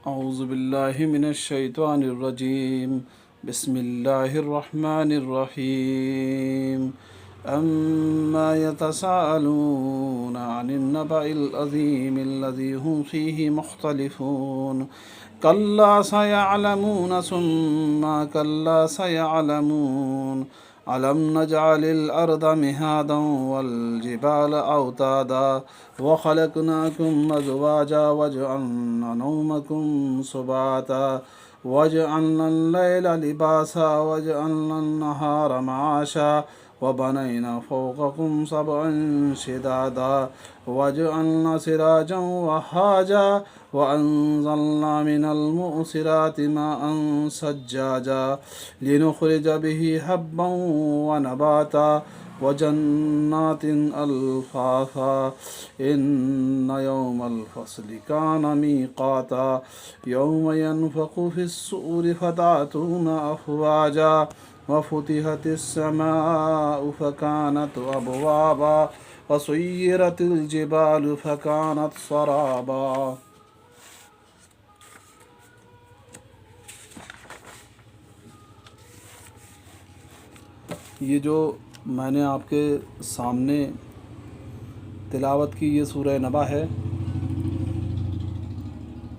أعوذ بالله من الشيطان الرجيم. بسم الله الرحمن الرحيم. أما يتساءلون عن النبأ العظيم الذي هم فيه مختلفون كلا سيعلمون ثم كلا سيعلمون ألم نجعل الأرض مهادا والجبال أوتادا وخلقناكم أزواجا وجعلنا نومكم سباتا وجعلنا الليل لباسا وجعلنا النهار معاشا وبنينا فوقكم سبعا شدادا وجعلنا سراجا وهاجا وأنزلنا من المؤسرات ماء سجاجا لنخرج به حبا ونباتا وجنات ألفافا إن يوم الفصل كان ميقاتا يوم ينفخ في الصور فتأتون أفواجا وفتحت السماء فكانت أبوابا وسيرت الجبال فكانت سرابا. یہ جو میں نے آپ کے سامنے تلاوت کی یہ سورہ نبا ہے.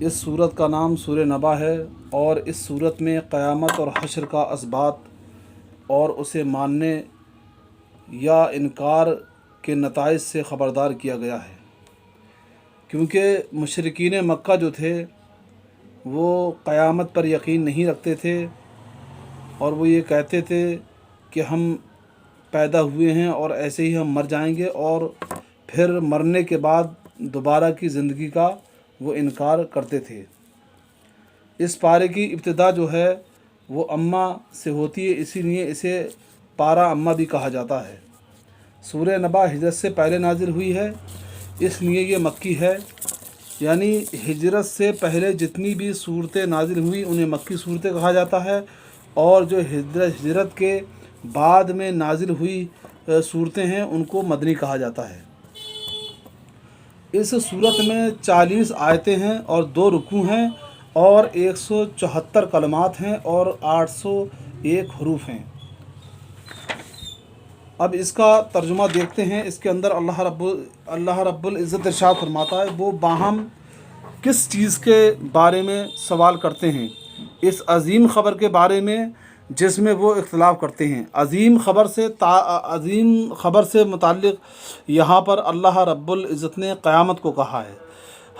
اس صورت کا نام سورہ نبا ہے اور اس صورت میں قیامت اور حشر کا اثبات اور اسے ماننے یا انکار کے نتائج سے خبردار کیا گیا ہے. کیونکہ مشرکین مکہ جو تھے وہ قیامت پر یقین نہیں رکھتے تھے اور وہ یہ کہتے تھے کہ ہم پیدا ہوئے ہیں اور ایسے ہی ہم مر جائیں گے، اور پھر مرنے کے بعد دوبارہ کی زندگی کا وہ انکار کرتے تھے. اس پارے کی ابتدا جو ہے وہ اماں سے ہوتی ہے، اسی لیے اسے پارہ اماں بھی کہا جاتا ہے. سورہ نبا ہجرت سے پہلے نازل ہوئی ہے، اس لیے یہ مکی ہے. یعنی ہجرت سے پہلے جتنی بھی صورتیں نازل ہوئی انہیں مکی صورتیں کہا جاتا ہے، اور جو ہجرت کے بعد میں نازل ہوئی صورتیں ہیں ان کو مدنی کہا جاتا ہے. اس صورت میں 40 آیتیں ہیں اور 2 رکوع ہیں اور 174 کلمات ہیں اور 801 حروف ہیں. اب اس کا ترجمہ دیکھتے ہیں. اس کے اندر اللہ رب العزت ارشاد فرماتا ہے وہ باہم کس چیز کے بارے میں سوال کرتے ہیں؟ اس عظیم خبر کے بارے میں جس میں وہ اختلاف کرتے ہیں. عظیم خبر سے متعلق یہاں پر اللہ رب العزت نے قیامت کو کہا ہے.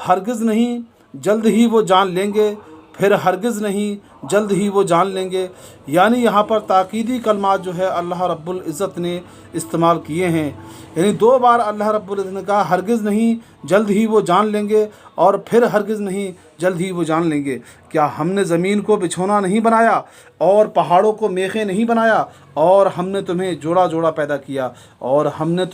ہرگز نہیں، جلد ہی وہ جان لیں گے، پھر ہرگز نہیں، جلد ہی وہ جان لیں گے. یعنی یہاں پر تاکیدی کلمات جو ہے اللہ رب العزت نے استعمال کیے ہیں. یعنی 2 بار اللہ رب العزت نے کہا ہرگز نہیں، جلد ہی وہ جان لیں گے، اور پھر ہرگز نہیں، جلد ہی وہ جان لیں گے. کیا ہم نے زمین کو بچھونا نہیں بنایا اور پہاڑوں کو میخیں نہیں بنایا، اور ہم نے تمہیں جوڑا جوڑا پیدا کیا، اور ہم نے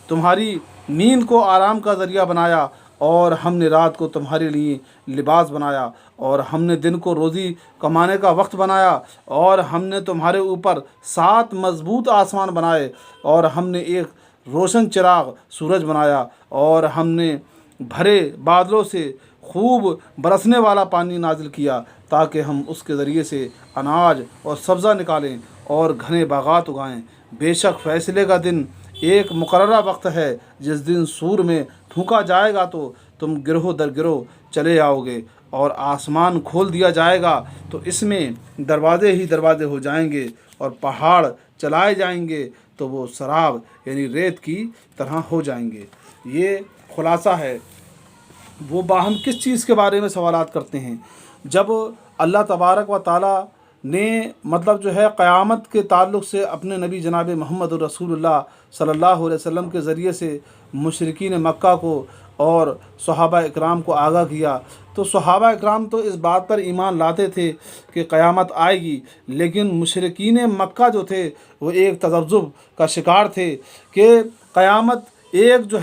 تمہاری نیند کو آرام کا ذریعہ بنایا، اور ہم نے رات کو تمہارے لیے لباس بنایا، اور ہم نے دن کو روزی کمانے کا وقت بنایا، اور ہم نے تمہارے اوپر 7 مضبوط آسمان بنائے، اور ہم نے ایک روشن چراغ سورج بنایا، اور ہم نے بھرے بادلوں سے خوب برسنے والا پانی نازل کیا تاکہ ہم اس کے ذریعے سے اناج اور سبزہ نکالیں اور گھنے باغات اگائیں. بے شک فیصلے کا دن ایک مقررہ وقت ہے، جس دن سور میں پھونکا جائے گا تو تم گروہ در گروہ چلے آؤ گے، اور آسمان کھول دیا جائے گا تو اس میں دروازے ہی دروازے ہو جائیں گے، اور پہاڑ چلائے جائیں گے تو وہ سراب یعنی ریت کی طرح ہو جائیں گے. یہ خلاصہ ہے. وہ باہم کس چیز کے بارے میں سوالات کرتے ہیں؟ جب اللہ تبارک و تعالیٰ نے جو ہے قیامت کے تعلق سے اپنے نبی جناب محمد رسول اللہ صلی اللہ علیہ وسلم کے ذریعے سے مشرکین مکہ کو اور صحابہ اکرام کو آگاہ کیا، تو صحابہ اکرام تو اس بات پر ایمان لاتے تھے کہ قیامت آئے گی، لیکن مشرکین مکہ جو تھے وہ ایک تذبذب کا شکار تھے کہ قیامت ایک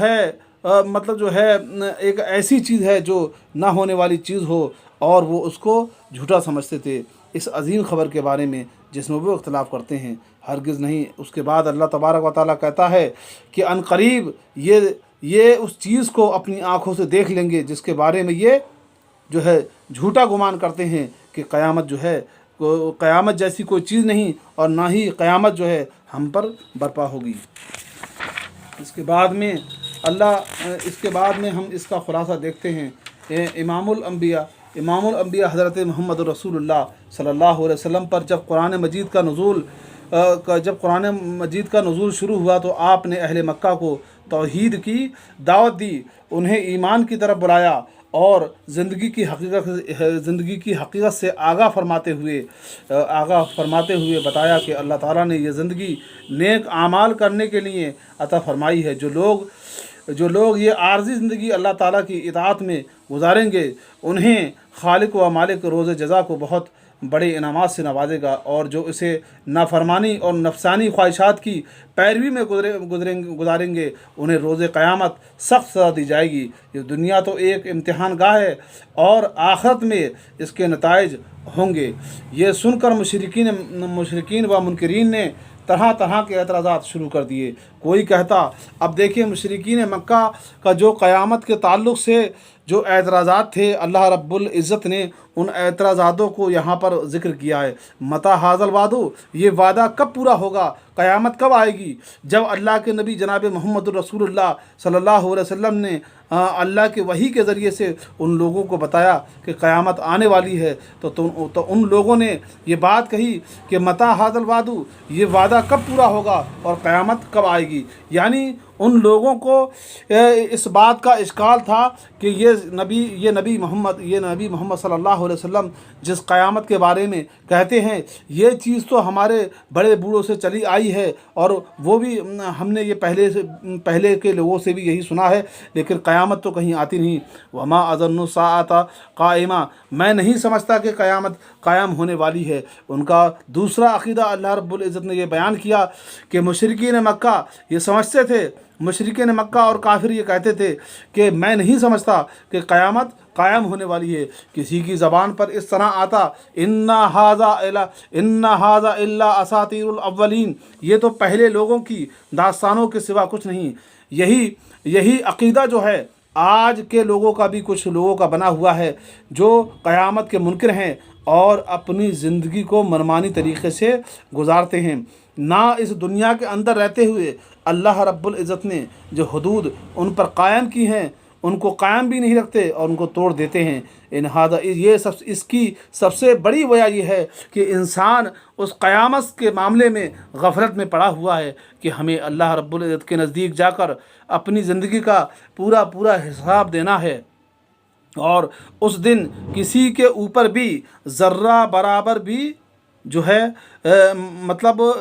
ایک ایسی چیز ہے جو نہ ہونے والی چیز ہو، اور وہ اس کو جھوٹا سمجھتے تھے اس عظیم خبر کے بارے میں جس میں وہ اختلاف کرتے ہیں. ہرگز نہیں. اس کے بعد اللہ تبارک و تعالیٰ کہتا ہے کہ ان قریب یہ اس چیز کو اپنی آنکھوں سے دیکھ لیں گے جس کے بارے میں یہ جو ہے جھوٹا گمان کرتے ہیں کہ قیامت جو ہے قیامت جیسی کوئی چیز نہیں، اور نہ ہی قیامت جو ہے ہم پر برپا ہوگی۔ اس کے بعد میں ہم اس کا خلاصہ دیکھتے ہیں۔ امام الانبیاء حضرت محمد رسول اللہ صلی اللہ علیہ وسلم پر جب قرآن مجید کا نزول شروع ہوا تو آپ نے اہل مکہ کو توحید کی دعوت دی، انہیں ایمان کی طرف بلایا اور زندگی کی حقیقت سے آگاہ فرماتے ہوئے بتایا کہ اللہ تعالیٰ نے یہ زندگی نیک اعمال کرنے کے لیے عطا فرمائی ہے۔ جو لوگ یہ عارضی زندگی اللہ تعالیٰ کی اطاعت میں گزاریں گے، انہیں خالق و مالک روز جزا کو بہت بڑے انعامات سے نوازے گا، اور جو اسے نافرمانی اور نفسانی خواہشات کی پیروی میں گزاریں گے، انہیں روز قیامت سخت سزا دی جائے گی۔ یہ دنیا تو ایک امتحان گاہ ہے، اور آخرت میں اس کے نتائج ہوں گے۔ یہ سن کر مشرکین و منکرین نے طرح طرح کے اعتراضات شروع کر دیے۔ کوئی کہتا، اب دیکھیں مشرکین مکہ کا جو قیامت کے تعلق سے جو اعتراضات تھے، اللہ رب العزت نے ان اعتراضاتوں کو یہاں پر ذکر کیا ہے۔ متی ھذا الوعد، یہ وعدہ کب پورا ہوگا، قیامت کب آئے گی؟ جب اللہ کے نبی جناب محمد رسول اللہ صلی اللہ علیہ وسلم نے اللہ کے وحی کے ذریعے سے ان لوگوں کو بتایا کہ قیامت آنے والی ہے، تو ان لوگوں نے یہ بات کہی کہ متی ھذا الوعد، یہ وعدہ کب پورا ہوگا اور قیامت کب آئے گی؟ یعنی ان لوگوں کو اس بات کا اشکال تھا کہ یہ نبی محمد صلی اللہ علیہ وسلم جس قیامت کے بارے میں کہتے ہیں، یہ چیز تو ہمارے بڑے بوڑھوں سے چلی آئی ہے، اور وہ بھی ہم نے یہ پہلے کے لوگوں سے بھی یہی سنا ہے، لیکن قیامت تو کہیں آتی نہیں۔ وما اظن الساعۃ قائمہ، میں نہیں سمجھتا کہ قیامت قائم ہونے والی ہے۔ ان کا دوسرا عقیدہ اللہ رب العزت نے یہ بیان کیا کہ مشرکین مکہ یہ سمجھتے تھے، مشرکین مکہ اور کافر یہ کہتے تھے کہ میں نہیں سمجھتا کہ قیامت قائم ہونے والی ہے۔ کسی کی زبان پر اس طرح آتا، ان ھذا الا اساطیر الاولین، یہ تو پہلے لوگوں کی داستانوں کے سوا کچھ نہیں۔ یہی عقیدہ جو ہے آج کے لوگوں کا بھی کچھ لوگوں کا بنا ہوا ہے، جو قیامت کے منکر ہیں اور اپنی زندگی کو منمانی طریقے سے گزارتے ہیں۔ نہ اس دنیا کے اندر رہتے ہوئے اللہ رب العزت نے جو حدود ان پر قائم کی ہیں، ان کو قائم بھی نہیں رکھتے اور ان کو توڑ دیتے ہیں۔ اس کی سب سے بڑی وجہ یہ ہے کہ انسان اس قیامت کے معاملے میں غفلت میں پڑا ہوا ہے کہ ہمیں اللہ رب العزت کے نزدیک جا کر اپنی زندگی کا پورا حساب دینا ہے، اور اس دن کسی کے اوپر بھی ذرہ برابر بھی جو ہے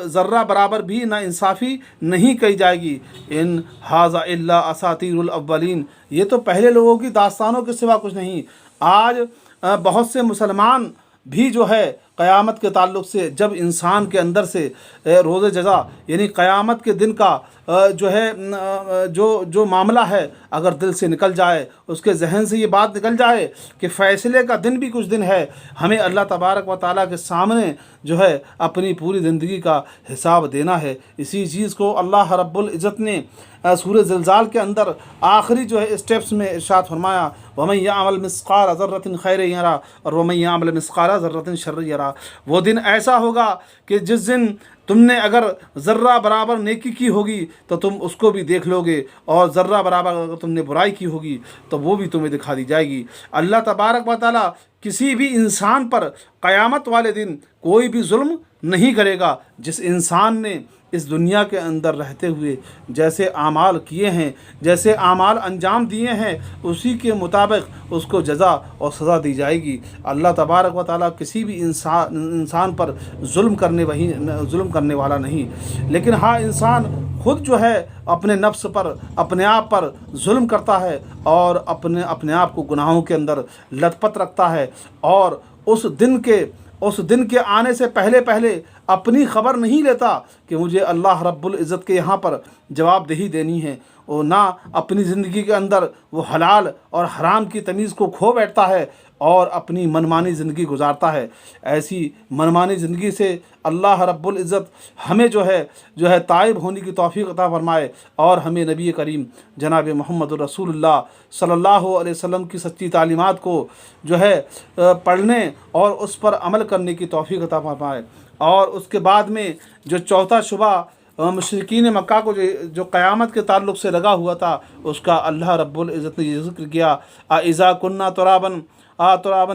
ذرہ برابر بھی نا انصافی نہیں کی جائے گی۔ ان ھذا الا اساطیر الاولین، یہ تو پہلے لوگوں کی داستانوں کے سوا کچھ نہیں۔ آج بہت سے مسلمان بھی جو ہے قیامت کے تعلق سے، جب انسان کے اندر سے روز جزا یعنی قیامت کے دن کا جو معاملہ ہے اگر دل سے نکل جائے، اس کے ذہن سے یہ بات نکل جائے کہ فیصلے کا دن بھی کچھ دن ہے، ہمیں اللہ تبارک و تعالیٰ کے سامنے جو ہے اپنی پوری زندگی کا حساب دینا ہے۔ اسی چیز کو اللہ رب العزت نے سورہ زلزال کے اندر آخری جو ہے اسٹیپس میں ارشاد فرمایا، وَمَن يَعْمَلْ مِثْقَالَ ذَرَّةٍ خَيْرًا يَرَهُ اور وَمَن يَعْمَلْ مِثْقَالَ ذَرَّةٍ شَرًّا يَرَهُ۔ وہ دن ایسا ہوگا کہ جس دن تم نے اگر ذرہ برابر نیکی کی ہوگی تو تم اس کو بھی دیکھ لو گے، اور ذرہ برابر اگر تم نے برائی کی ہوگی تو وہ بھی تمہیں دکھا دی جائے گی۔ اللہ تبارک و تعالیٰ کسی بھی انسان پر قیامت والے دن کوئی بھی ظلم نہیں کرے گا۔ جس انسان نے اس دنیا کے اندر رہتے ہوئے جیسے اعمال کیے ہیں، جیسے اعمال انجام دیے ہیں، اسی کے مطابق اس کو جزا اور سزا دی جائے گی۔ اللہ تبارک و تعالیٰ کسی بھی انسان پر ظلم کرنے والا نہیں، لیکن ہاں انسان خود جو ہے اپنے نفس پر، اپنے آپ پر ظلم کرتا ہے اور اپنے آپ کو گناہوں کے اندر لت پت رکھتا ہے، اور اس دن کے آنے سے پہلے اپنی خبر نہیں لیتا کہ مجھے اللہ رب العزت کے یہاں پر جواب دہی دینی ہے، اور نہ اپنی زندگی کے اندر وہ حلال اور حرام کی تمیز کو کھو بیٹھتا ہے، اور اپنی मनमानी ज़िंदगी गुजारता है। ऐसी मनमानी ज़िंदगी से अल्लाह रब्बुल इज़्ज़त हमें जो है ताइब होने की तौफ़ीक़ अता फ़रमाए और हमें नबी करीम जनाब मुहम्मद रसूलुल्लाह सल्लल्लाहु अलैहि वसल्लम की सच्ची तालीमात को जो है पढ़ने और उस पर अमल करने की तौफ़ीक़ अता फ़रमाए। और उसके बाद में जो चौथा शुबा मुशरिकीन मक्का को जो क़यामत के ताल्लुक़ से लगा हुआ था, उसका अल्लाह रब्बुल इज़्ज़त ने ये ज़िक्र किया, इज़ा कुन्ना तुराबन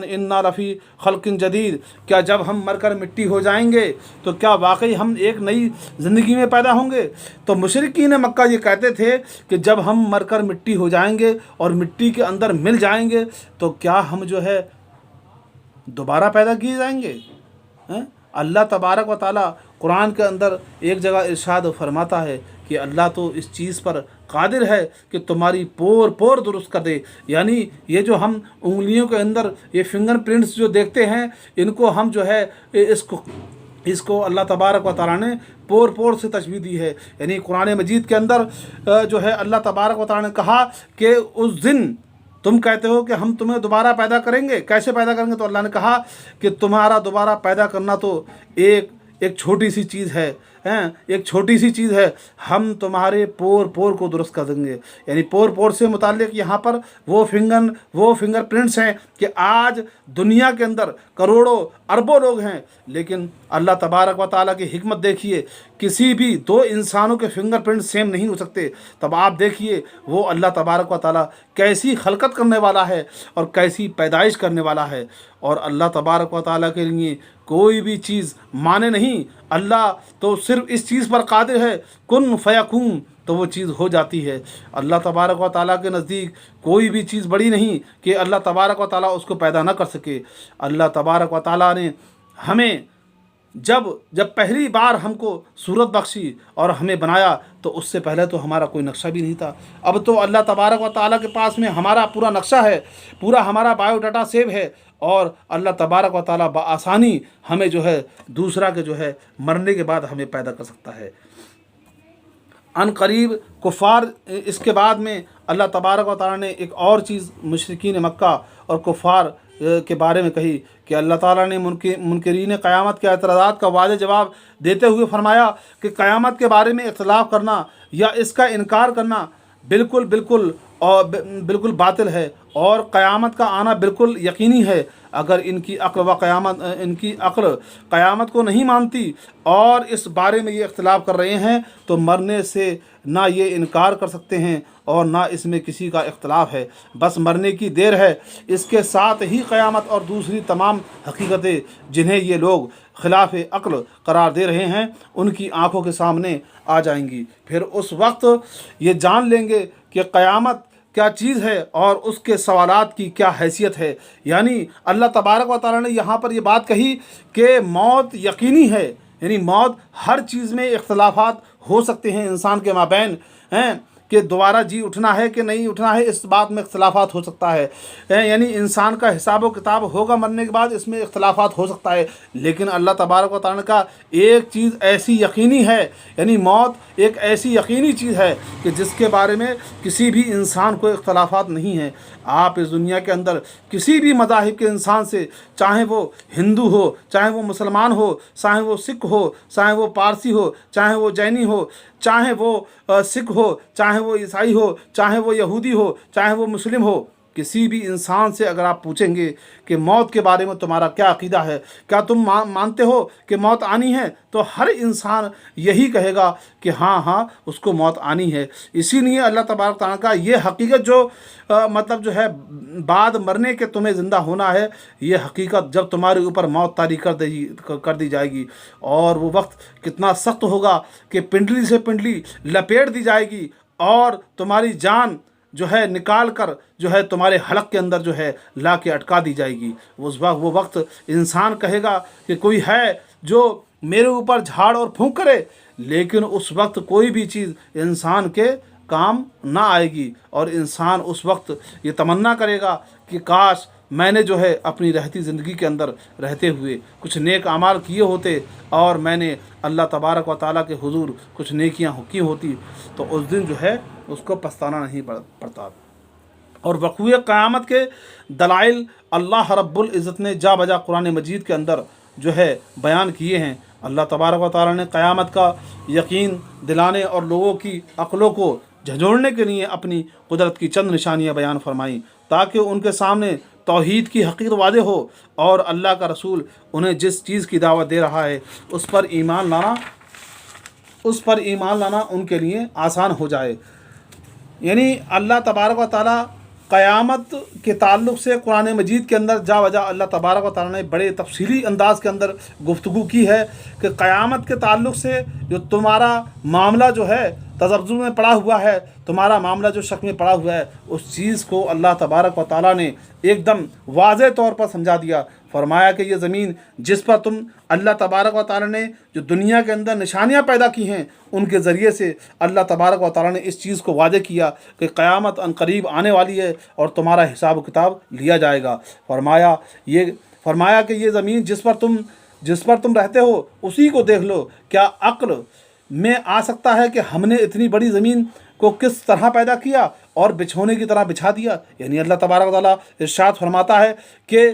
इन्ना लफ़ी खल्क़िन जदीद, क्या जब हम मरकर मिट्टी हो जाएंगे तो क्या वाकई हम एक नई ज़िंदगी में पैदा होंगे। तो मुशरिकीन मक्का ये कहते थे कि जब हम मरकर मिट्टी हो जाएंगे और मिट्टी के अंदर मिल जाएंगे तो क्या हम जो है दोबारा पैदा किए जाएंगे। अल्लाह तबारक व ताला कुरान के अंदर एक जगह इरशाद फरमाता है कि अल्लाह तो इस चीज़ पर कादिर है कि तुम्हारी पोर पोर दुरुस्त कर दे। यानी ये जो हम उंगलियों के अंदर ये फिंगर प्रिंट्स जो देखते हैं, इनको हम जो है इसको अल्लाह तबारक व ताला ने पोर पोर से तशबीह दी है। यानी कुरान मजीद के अंदर जो है अल्लाह तबारक व ताला ने कहा कि उस दिन तुम कहते हो कि हम तुम्हें दोबारा पैदा करेंगे, कैसे पैदा करेंगे। तो अल्लाह ने कहा कि तुम्हारा दोबारा पैदा करना तो एक छोटी सी चीज़ है, एक छोटी सी चीज़ है, हम तुम्हारे पोर पोर को दुरुस्त कर देंगे। यानी पोर पोर से मुताल्लिक यहाँ पर वो फिंगर प्रिंट्स हैं कि आज दुनिया के अंदर करोड़ों अरबों लोग हैं, लेकिन अल्लाह तबारक व ताला की हिकमत देखिए, किसी भी दो इंसानों के फिंगर प्रिंट सेम नहीं हो सकते। तब आप देखिए वो अल्लाह तबारक व ताला कैसी खलकत करने वाला है और कैसी पैदाइश करने वाला है। और अल्लाह तबारक व ताला के लिए कोई भी चीज़ माने नहीं, अल्लाह तो सिर्फ इस चीज़ पर कादिर है, कुन फयकून, तो वो चीज़ हो जाती है। अल्लाह तबारक व ताला के नज़दीक कोई भी चीज़ बड़ी नहीं कि अल्लाह तबारक व ताला उसको पैदा ना कर सके। अल्लाह तबारक व ताला ने हमें जब पहली बार हमको सूरत बख्शी और हमें बनाया तो उससे पहले तो हमारा कोई नक्शा भी नहीं था। अब तो अल्लाह तबारक व ताला के पास में हमारा पूरा नक्शा है, पूरा हमारा बायोडाटा सेव है और अल्लाह तबारक व ताला बआसानी हमें जो है दूसरा के जो है मरने के बाद हमें पैदा कर सकता है। अन करीब कुफ़ार इसके बाद में अल्लाह तबारक व ताला ने एक और चीज़ मुशरिकीन मक्का और कुफ़ार के बारे में कही कि अल्लाह ताला ने मुनकरीन क़यामत के एतराज़ात का वाज़ेह जवाब देते हुए फरमाया कि क़यामत के बारे में इख्तिलाफ़ करना या इसका इनकार करना बिल्कुल बातिल है और क़यामत का आना बिल्कुल यकीनी है। अगर इनकी अक्ल क़यामत को नहीं मानती और इस बारे में ये इख्तिलाफ़ कर रहे हैं तो मरने से ना ये इनकार कर सकते हैं और ना इसमें किसी का इख्तिलाफ़ है, बस मरने की देर है। इसके साथ ही क़यामत और दूसरी तमाम हकीकतें जिन्हें ये लोग खिलाफ़ अक्ल करार दे रहे हैं उनकी आँखों के सामने आ जाएंगी। फिर उस वक्त ये जान लेंगे कि क़यामत क्या चीज़ है और उसके सवालात की क्या हैसियत है। यानी अल्लाह तबारक व ताला ने यहाँ पर ये बात कही कि मौत यकीनी है, यानी मौत हर चीज़ में इख्तिलाफ़ात हो सकते हैं इंसान के माबैन हैं कि दोबारा जी उठना है कि नहीं उठना है, इस बात में इख्तिलाफ़ात हो सकता है। यानी इंसान का हिसाब व किताब होगा मरने के बाद, इसमें इख्तिलाफ़ात हो सकता है। लेकिन अल्लाह तबारक व तआला का एक चीज़ ऐसी यकीनी है, यानी मौत एक ऐसी यकीनी चीज़ है कि जिसके बारे में किसी भी इंसान को इख्तिलाफ़ात नहीं है। आप इस दुनिया के अंदर किसी भी मज़ाहिब के इंसान से, चाहे वो हिंदू हो, चाहे वो मुसलमान हो, चाहे वो सिख हो, चाहे वो पारसी हो, चाहे वो जैनी हो, चाहे वो सिख हो, चाहे वो ईसाई हो, चाहे वो यहूदी हो, चाहे वो मुस्लिम हो, किसी भी इंसान से अगर आप पूछेंगे कि मौत के बारे में तुम्हारा क्या अक़ीदा है, क्या तुम मानते हो कि मौत आनी है, तो हर इंसान यही कहेगा कि हाँ उसको मौत आनी है। इसीलिए अल्लाह तबारक तआला का ये हकीकत जो मतलब जो है बाद मरने के तुम्हें ज़िंदा होना है, ये हकीकत जब तुम्हारे ऊपर मौत तारी कर दी जाएगी और वो वक्त कितना सख्त होगा कि पिंडली से पिंडली लपेट दी जाएगी और तुम्हारी जान जो है निकाल कर जो है तुम्हारे हलक के अंदर जो है ला के अटका दी जाएगी। वो वक्त इंसान कहेगा कि कोई है जो मेरे ऊपर झाड़ और फूंक करे, लेकिन उस वक्त कोई भी चीज़ इंसान के काम ना आएगी और इंसान उस वक्त ये तमन्ना करेगा कि काश मैंने जो है अपनी रहती ज़िंदगी के अंदर रहते हुए कुछ नेक अमाल किए होते और मैंने अल्लाह तबारक व ताला के हुजूर कुछ नेकियां की होती, तो उस दिन जो है उसको पछताना नहीं पड़ता। اور وقوع قیامت کے دلائل اللہ رب العزت نے جا بجا قرآن مجید کے اندر جو ہے بیان کیے ہیں۔ اللہ تبارک و تعالیٰ نے قیامت کا یقین دلانے اور لوگوں کی عقلوں کو جھنجھوڑنے کے لیے اپنی قدرت کی چند نشانیاں بیان فرمائیں، تاکہ ان کے سامنے توحید کی حقیقت واضح ہو اور اللہ کا رسول انہیں جس چیز کی دعوت دے رہا ہے اس پر ایمان لانا ان کے لیے آسان ہو جائے۔ یعنی اللہ تبارک و تعالیٰ قیامت کے تعلق سے قرآن مجید کے اندر جا وجہ اللہ تبارک و تعالیٰ نے بڑے تفصیلی انداز کے اندر گفتگو کی ہے کہ قیامت کے تعلق سے جو تمہارا معاملہ جو ہے تذبذب میں پڑا ہوا ہے، تمہارا معاملہ جو شک میں پڑا ہوا ہے، اس چیز کو اللہ تبارک و تعالیٰ نے ایک دم واضح طور پر سمجھا دیا۔ فرمایا کہ یہ زمین جس پر تم اللہ تبارک و تعالیٰ نے جو دنیا کے اندر نشانیاں پیدا کی ہیں، ان کے ذریعے سے اللہ تبارک و تعالیٰ نے اس چیز کو واضح کیا کہ قیامت عنقریب آنے والی ہے اور تمہارا حساب و کتاب لیا جائے گا۔ فرمایا کہ یہ زمین جس پر تم رہتے ہو اسی کو دیکھ لو، کیا عقل میں آ سکتا ہے کہ ہم نے اتنی بڑی زمین کو کس طرح پیدا کیا اور بچھونے کی طرح بچھا دیا۔ یعنی اللہ تبارک و تعالیٰ ارشاد فرماتا ہے کہ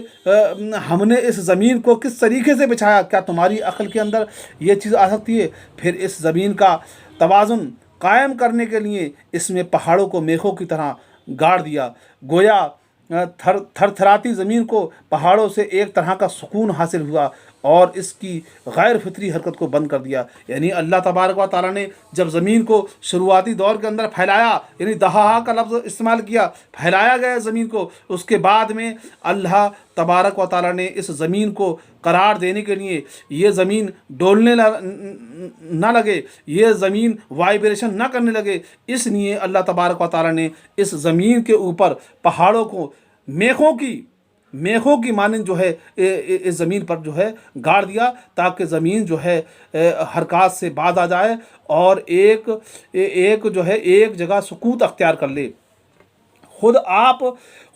ہم نے اس زمین کو کس طریقے سے بچھایا، کیا تمہاری عقل کے اندر یہ چیز آ سکتی ہے؟ پھر اس زمین کا توازن قائم کرنے کے لیے اس میں پہاڑوں کو میخوں کی طرح گاڑ دیا، گویا تھر تھراتی زمین کو پہاڑوں سے ایک طرح کا سکون حاصل ہوا اور اس کی غیر فطری حرکت کو بند کر دیا۔ یعنی اللہ تبارک و تعالیٰ نے جب زمین کو شروعاتی دور کے اندر پھیلایا، یعنی دہا کا لفظ استعمال کیا، پھیلایا گیا زمین کو، اس کے بعد میں اللہ تبارک و تعالیٰ نے اس زمین کو قرار دینے کے لیے یہ زمین ڈولنے نہ لگے، یہ زمین وائبریشن نہ کرنے لگے، اس لیے اللہ تبارک و تعالیٰ نے اس زمین کے اوپر پہاڑوں کو میخوں کی مانند جو ہے اس زمین پر جو ہے گاڑ دیا، تاکہ زمین جو ہے حرکات سے باز آ جائے اور ایک جگہ سکوت اختیار کر لے۔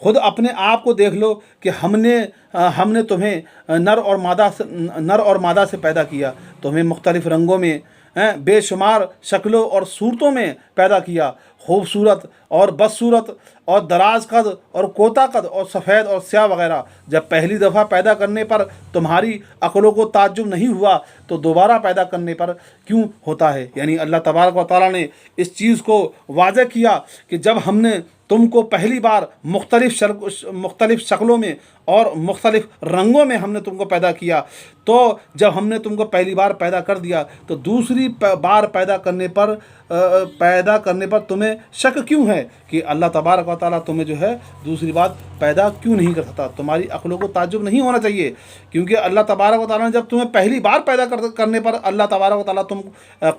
خود اپنے آپ کو دیکھ لو کہ ہم نے تمہیں نر اور مادہ سے پیدا کیا، تمہیں مختلف رنگوں میں بے شمار شکلوں اور صورتوں میں پیدا کیا، خوبصورت اور بدصورت اور دراز قد اور کوتا قد اور سفید اور سیاہ وغیرہ۔ جب پہلی دفعہ پیدا کرنے پر تمہاری عقلوں کو تعجب نہیں ہوا تو دوبارہ پیدا کرنے پر کیوں ہوتا ہے؟ یعنی اللہ تبارک و تعالیٰ نے اس چیز کو واضح کیا کہ جب ہم نے تم کو پہلی بار مختلف شکلوں میں اور مختلف رنگوں میں ہم نے تم کو پیدا کیا، تو جب ہم نے تم کو پہلی بار پیدا کر دیا تو دوسری بار پیدا کرنے پر تمہیں شک کیوں ہے کہ اللہ تبارک و تعالیٰ تمہیں جو ہے دوسری بار پیدا کیوں نہیں کر سکتا؟ تمہاری عقلوں کو تعجب نہیں ہونا چاہیے، کیونکہ اللہ تبارک و تعالیٰ نے جب تمہیں پہلی بار پیدا کرنے پر اللہ تبارک و تعالیٰ تم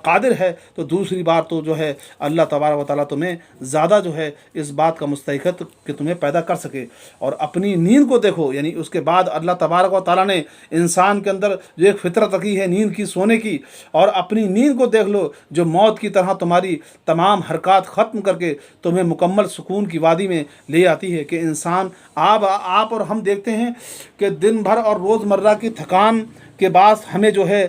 قادر ہے، تو دوسری بار تو جو ہے اللہ تبارک و تعالیٰ تمہیں زیادہ جو ہے اس بات کا مستحق ہے کہ تمہیں پیدا کر سکے۔ اور اپنی نیند کو دیکھو، یعنی اس کے بعد اللہ تبارک و تعالیٰ نے انسان کے اندر جو ایک فطرت رکھی ہے نیند کی، سونے کی، اور اپنی نیند کو دیکھ لو جو موت کی طرح تمہاری تمام حرکات ختم کر کے تمہیں مکمل سکون کی وادی میں لے آتی ہے۔ کہ انسان آپ اور ہم دیکھتے ہیں کہ دن بھر اور روزمرہ کی تھکان کے بعد ہمیں جو ہے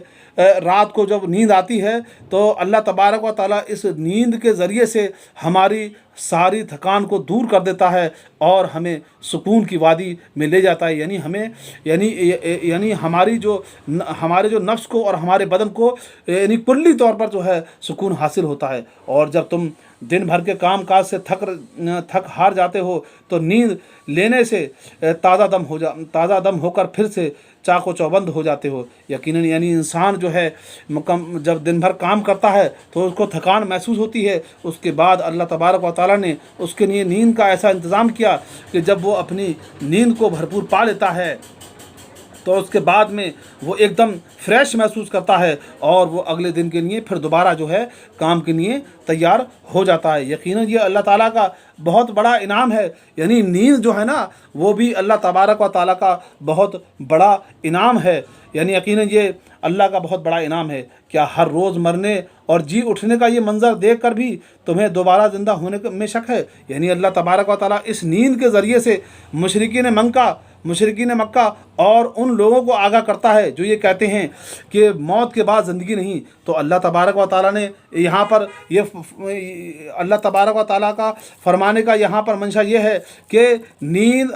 رات کو جب نیند آتی ہے تو اللہ تبارک و تعالیٰ اس نیند کے ذریعے سے ہماری ساری تھکان کو دور کر دیتا ہے اور ہمیں سکون کی وادی میں لے جاتا ہے۔ یعنی ہمارے جو نفس کو اور ہمارے بدن کو یعنی کلی طور پر جو ہے سکون حاصل ہوتا ہے۔ اور جب تم دن بھر کے کام کاج سے تھک ہار جاتے ہو تو نیند لینے سے تازہ دم ہو کر پھر سے چاق و چوبند ہو جاتے ہو۔ یقیناً یعنی انسان جو ہے جب دن بھر کام کرتا ہے تو اس کو تھکان محسوس ہوتی ہے، اس کے بعد اللہ تبارک و تعالیٰ نے اس کے لیے نیند کا ایسا انتظام کیا کہ جب وہ اپنی نیند کو بھرپور پا لیتا ہے تو اس کے بعد میں وہ ایک دم فریش محسوس کرتا ہے اور وہ اگلے دن کے لیے پھر دوبارہ جو ہے کام کے لیے تیار ہو جاتا ہے۔ یقیناً یہ اللہ تعالیٰ کا بہت بڑا انعام ہے، یعنی نیند جو ہے نا وہ بھی اللہ تبارک و تعالیٰ کا بہت بڑا انعام ہے۔ یعنی یقیناً یہ اللہ کا بہت بڑا انعام ہے۔ کیا ہر روز مرنے اور جی اٹھنے کا یہ منظر دیکھ کر بھی تمہیں دوبارہ زندہ ہونے میں شک ہے؟ یعنی اللہ تبارک و تعالیٰ اس نیند کے ذریعے سے مشرکین مکہ اور ان لوگوں کو آگاہ کرتا ہے جو یہ کہتے ہیں کہ موت کے بعد زندگی نہیں۔ تو اللہ تبارک و تعالیٰ نے یہاں پر اللہ تبارک و تعالیٰ کا فرمانے کا یہاں پر منشا یہ ہے کہ نیند،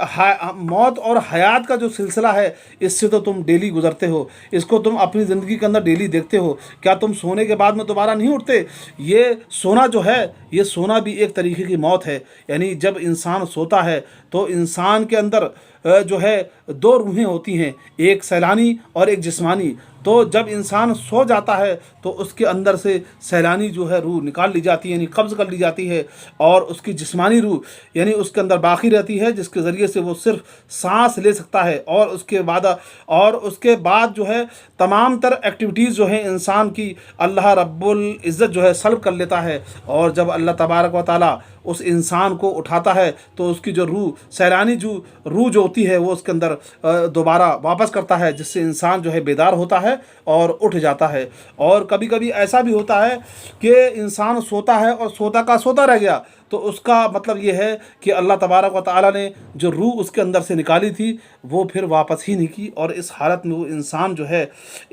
موت اور حیات کا جو سلسلہ ہے اس سے تو تم ڈیلی گزرتے ہو، اس کو تم اپنی زندگی کے اندر ڈیلی دیکھتے ہو۔ کیا تم سونے کے بعد میں دوبارہ نہیں اٹھتے؟ یہ سونا جو ہے، یہ سونا بھی ایک طریقے کی موت ہے۔ یعنی جب انسان سوتا ہے تو انسان کے اندر جو ہے دو روحیں ہوتی ہیں، ایک سیلانی اور ایک جسمانی۔ تو جب انسان سو جاتا ہے تو اس کے اندر سے سیلانی جو ہے روح نکال لی جاتی ہے، یعنی قبض کر لی جاتی ہے، اور اس کی جسمانی روح یعنی اس کے اندر باقی رہتی ہے، جس کے ذریعے سے وہ صرف سانس لے سکتا ہے، اور اس کے بعد جو ہے تمام تر ایکٹیویٹیز جو ہیں انسان کی اللہ رب العزت جو ہے سلب کر لیتا ہے۔ اور جب اللہ تبارک و تعالیٰ اس انسان کو اٹھاتا ہے تو اس کی جو روح، سیلانی روح جو ہوتی ہے وہ اس کے اندر دوبارہ واپس کرتا ہے، جس سے انسان جو ہے بیدار ہوتا ہے اور اٹھ جاتا ہے۔ اور کبھی کبھی ایسا بھی ہوتا ہے کہ انسان سوتا ہے اور سوتا کا سوتا رہ گیا، تو اس کا مطلب یہ ہے کہ اللہ تبارک و تعالیٰ نے جو روح اس کے اندر سے نکالی تھی وہ پھر واپس ہی نہیں کی، اور اس حالت میں وہ انسان جو ہے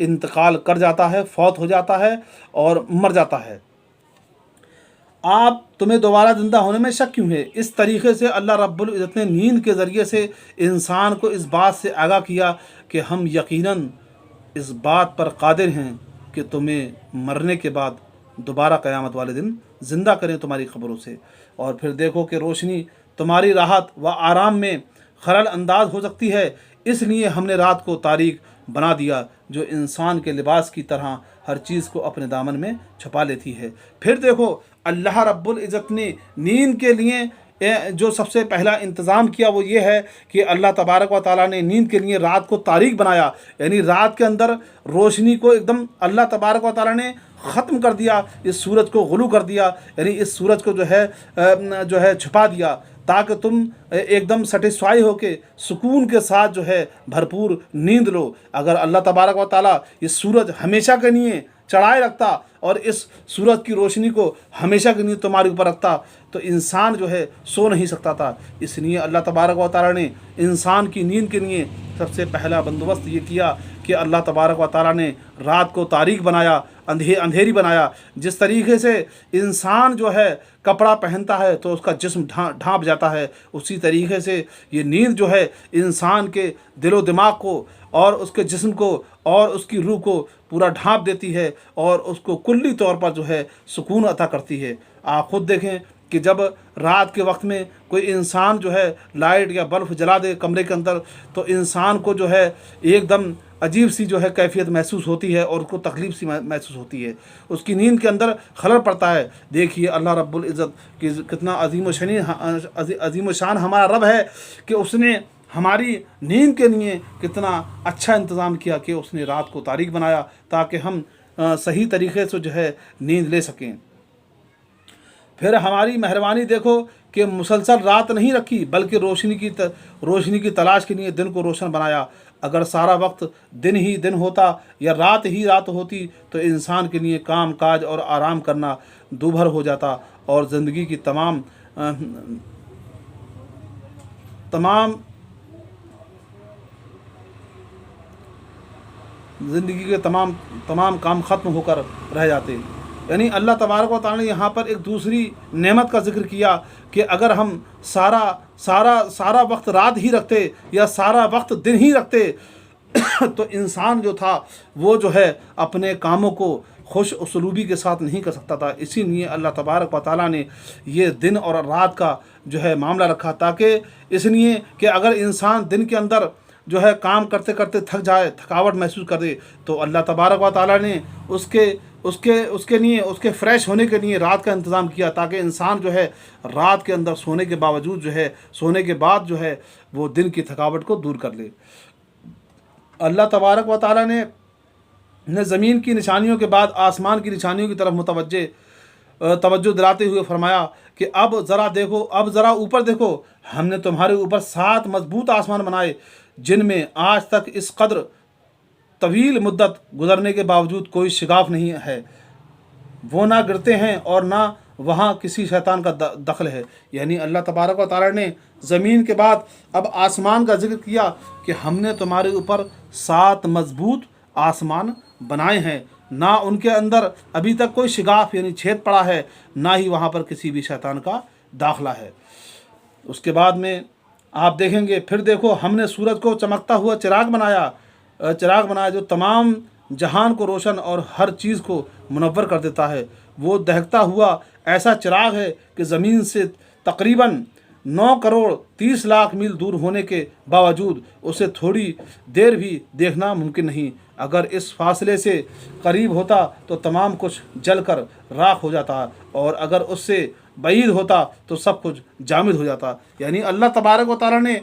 انتقال کر جاتا ہے، فوت ہو جاتا ہے اور مر جاتا ہے۔ تمہیں دوبارہ زندہ ہونے میں شک کیوں ہے؟ اس طریقے سے اللہ رب العزت نے نیند کے ذریعے سے انسان کو اس بات سے آگاہ کیا کہ ہم یقیناً اس بات پر قادر ہیں کہ تمہیں مرنے کے بعد دوبارہ قیامت والے دن زندہ کریں تمہاری قبروں سے۔ اور پھر دیکھو کہ روشنی تمہاری راحت و آرام میں خلل انداز ہو سکتی ہے، اس لیے ہم نے رات کو تاریک بنا دیا جو انسان کے لباس کی طرح ہر چیز کو اپنے دامن میں چھپا لیتی ہے۔ پھر دیکھو اللہ رب العزت نے نیند کے لیے جو سب سے پہلا انتظام کیا وہ یہ ہے کہ اللہ تبارک و تعالیٰ نے نیند کے لیے رات کو تاریک بنایا، یعنی رات کے اندر روشنی کو ایک دم اللہ تبارک و تعالیٰ نے ختم کر دیا، اس سورج کو غلو کر دیا، یعنی اس سورج کو جو ہے چھپا دیا، تاکہ تم ایک دم سیٹسفائی ہو کے سکون کے ساتھ جو ہے بھرپور نیند لو۔ اگر اللہ تبارک و تعالیٰ یہ سورج ہمیشہ کے لیے چڑھائے رکھتا اور اس سورج کی روشنی کو ہمیشہ کے لیے تمہارے اوپر رکھتا تو انسان جو ہے سو نہیں سکتا تھا۔ اس لیے اللہ تبارک و تعالیٰ نے انسان کی نیند کے لیے سب سے پہلا بندوبست یہ کیا کہ اللہ تبارک و تعالیٰ نے رات کو تاریک بنایا، اندھیری بنایا۔ جس طریقے سے انسان جو ہے کپڑا پہنتا ہے تو اس کا جسم ڈھانپ جاتا ہے، اسی طریقے سے یہ نیند جو ہے انسان کے دل و دماغ کو اور اس کے جسم کو اور اس کی روح کو پورا ڈھانپ دیتی ہے اور اس کو کلی طور پر جو ہے سکون عطا کرتی ہے۔ آپ خود دیکھیں کہ جب رات کے وقت میں کوئی انسان جو ہے لائٹ یا بلب جلا دے کمرے کے اندر تو انسان کو جو ہے ایک دم عجیب سی جو ہے کیفیت محسوس ہوتی ہے اور اس کو تکلیف سی محسوس ہوتی ہے، اس کی نیند کے اندر خلل پڑتا ہے۔ دیکھیے اللہ رب العزت کی کتنا عظیم و شان ہمارا رب ہے کہ اس نے ہماری نیند کے لیے کتنا اچھا انتظام کیا کہ اس نے رات کو تاریک بنایا تاکہ ہم صحیح طریقے سے جو ہے نیند لے سکیں۔ پھر ہماری مہربانی دیکھو کہ مسلسل رات نہیں رکھی بلکہ روشنی کی تلاش کے لیے دن کو روشن بنایا۔ اگر سارا وقت دن ہی دن ہوتا یا رات ہی رات ہوتی تو انسان کے لیے کام کاج اور آرام کرنا دوبھر ہو جاتا اور زندگی کے تمام کام ختم ہو کر رہ جاتے۔ یعنی اللہ تبارک و تعالیٰ نے یہاں پر ایک دوسری نعمت کا ذکر کیا کہ اگر ہم سارا وقت رات ہی رکھتے یا سارا وقت دن ہی رکھتے تو انسان جو تھا وہ جو ہے اپنے کاموں کو خوش اسلوبی کے ساتھ نہیں کر سکتا تھا۔ اسی لیے اللہ تبارک و تعالیٰ نے یہ دن اور رات کا جو ہے معاملہ رکھا، تاکہ اس لیے کہ اگر انسان دن کے اندر جو ہے کام کرتے کرتے تھک جائے، تھکاوٹ محسوس کر دے، تو اللہ تبارک و تعالیٰ نے اس کے فریش ہونے کے لیے رات کا انتظام کیا، تاکہ انسان جو ہے رات کے اندر سونے کے باوجود جو ہے سونے کے بعد جو ہے وہ دن کی تھکاوٹ کو دور کر لے۔ اللہ تبارک و تعالیٰ نے زمین کی نشانیوں کے بعد آسمان کی نشانیوں کی طرف توجہ دلاتے ہوئے فرمایا کہ اب ذرا اوپر دیکھو، ہم نے تمہارے اوپر 7 مضبوط آسمان بنائے جن میں آج تک اس قدر طویل مدت گزرنے کے باوجود کوئی شگاف نہیں ہے، وہ نہ گرتے ہیں اور نہ वहाँ किसी शैतान का दखल है। यानी अल्लाह तबारक व तआला ने ज़मीन के बाद अब आसमान का जिक्र किया कि हमने तुम्हारे ऊपर 7 मजबूत आसमान बनाए हैं, ना उनके अंदर अभी तक कोई शिगाफ यानी छेद पड़ा है, ना ही वहाँ पर किसी भी शैतान का दाखला है। उसके बाद में आप देखेंगे, फिर देखो हमने सूरज को चमकता हुआ चिराग बनाया जो तमाम जहान को रोशन और हर चीज़ को मुनव्वर कर देता है। वो दहकता हुआ ऐसा चिराग है कि ज़मीन से तकरीबन 9 करोड़ 30 लाख मील दूर होने के बावजूद उसे थोड़ी देर भी देखना मुमकिन नहीं। अगर इस फासले से करीब होता तो तमाम कुछ जलकर राख हो जाता, और अगर उससे बईद होता तो सब कुछ जामिद हो जाता। यानी अल्लाह तबारक व तआला ने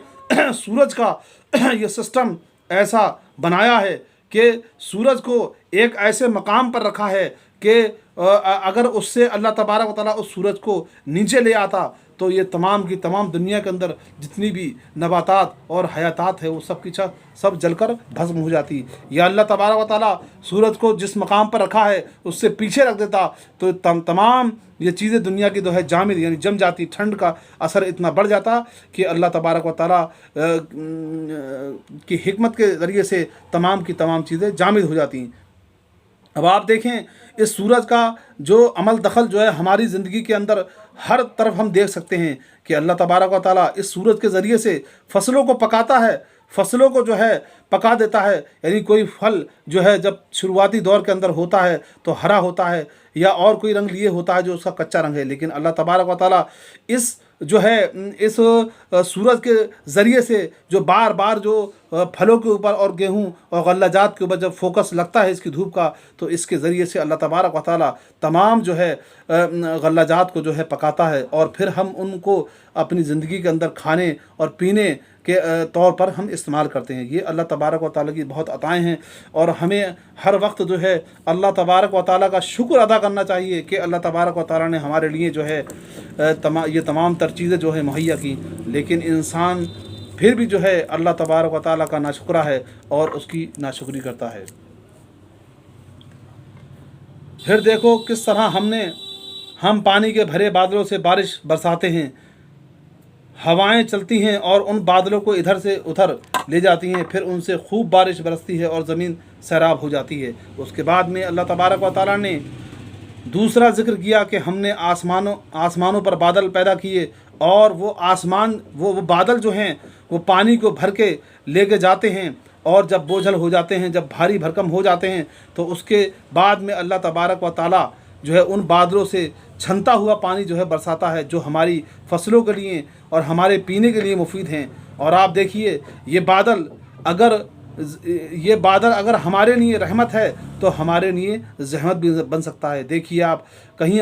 सूरज का ये सिस्टम ऐसा बनाया है कि सूरज को एक ऐसे मकाम पर रखा है कि अगर उससे अल्लाह तबारक व तआला उस सूरज को नीचे ले आता तो ये तमाम की तमाम दुनिया के अंदर जितनी भी नबातात और हयातात है वो सब की सब जलकर भस्म हो जाती। या अल्लाह तबारक व तआला सूरज को जिस मकाम पर रखा है उससे पीछे रख देता तो तमाम ये चीज़ें दुनिया की जो है जामिद यानी जम जाती। ठंड का असर इतना बढ़ जाता कि अल्लाह तबारक व तआला की हिकमत के ज़रिए से तमाम की तमाम चीज़ें जामिद हो जाती। अब आप देखें, इस सूरज का जो अमल दखल जो है हमारी ज़िंदगी के अंदर हर तरफ हम देख सकते हैं कि अल्लाह तबारक व तआला इस सूरज के ज़रिए से फसलों को पकाता है, फसलों को जो है पका देता है। यानी कोई फल जो है जब शुरुआती दौर के अंदर होता है तो हरा होता है या और कोई रंग लिए होता है जो उसका कच्चा रंग है, लेकिन अल्लाह तबारक व तआला इस जो है इस सूरज के ज़रिए से जो बार बार जो फलों के ऊपर और गेहूं और गल्लाजात के ऊपर जब फोकस लगता है इसकी धूप का, तो इसके ज़रिए से अल्लाह तबारक व तआला तमाम जो है गल्लाजात को जो है पकाता है, और फिर हम उनको अपनी ज़िंदगी के अंदर खाने और पीने के तौर पर हम इस्तेमाल करते हैं। ये अल्लाह तबारक व तआला की बहुत अताएँ हैं, और हमें हर वक्त जो है अल्लाह तबारक व तआला का शुक्र अदा करना चाहिए कि अल्लाह तबारक व तआला ने हमारे लिए जो है ये तमाम तर चीज़ें जो है मुहैया की। लेकिन इंसान फिर भी जो है अल्लाह तबारक व तआला का नाशुक्रा है और उसकी नाशुक्री करता है। फिर देखो किस तरह हम पानी के भरे बादलों से बारिश बरसाते हैं, हवाएं चलती हैं और उन बादलों को इधर से उधर ले जाती हैं, फिर उनसे खूब बारिश बरसती है और ज़मीन सैराब हो जाती है। उसके बाद में अल्लाह तबारक व तआला ने दूसरा जिक्र किया कि हमने आसमानों पर बादल पैदा किए, और वो आसमान वो बादल जो हैं वो पानी को भर के लेके जाते हैं, और जब बोझल हो जाते हैं, जब भारी भरकम हो जाते हैं, तो उसके बाद में अल्लाह तबारक व तआला जो है उन बादलों से छनता हुआ पानी जो है बरसाता है, जो हमारी फसलों के लिए और हमारे पीने के लिए मुफीद हैं। और आप देखिए ये बादल अगर हमारे लिए रहमत है तो हमारे लिए ज़हमत भी बन सकता है। देखिए आप कभी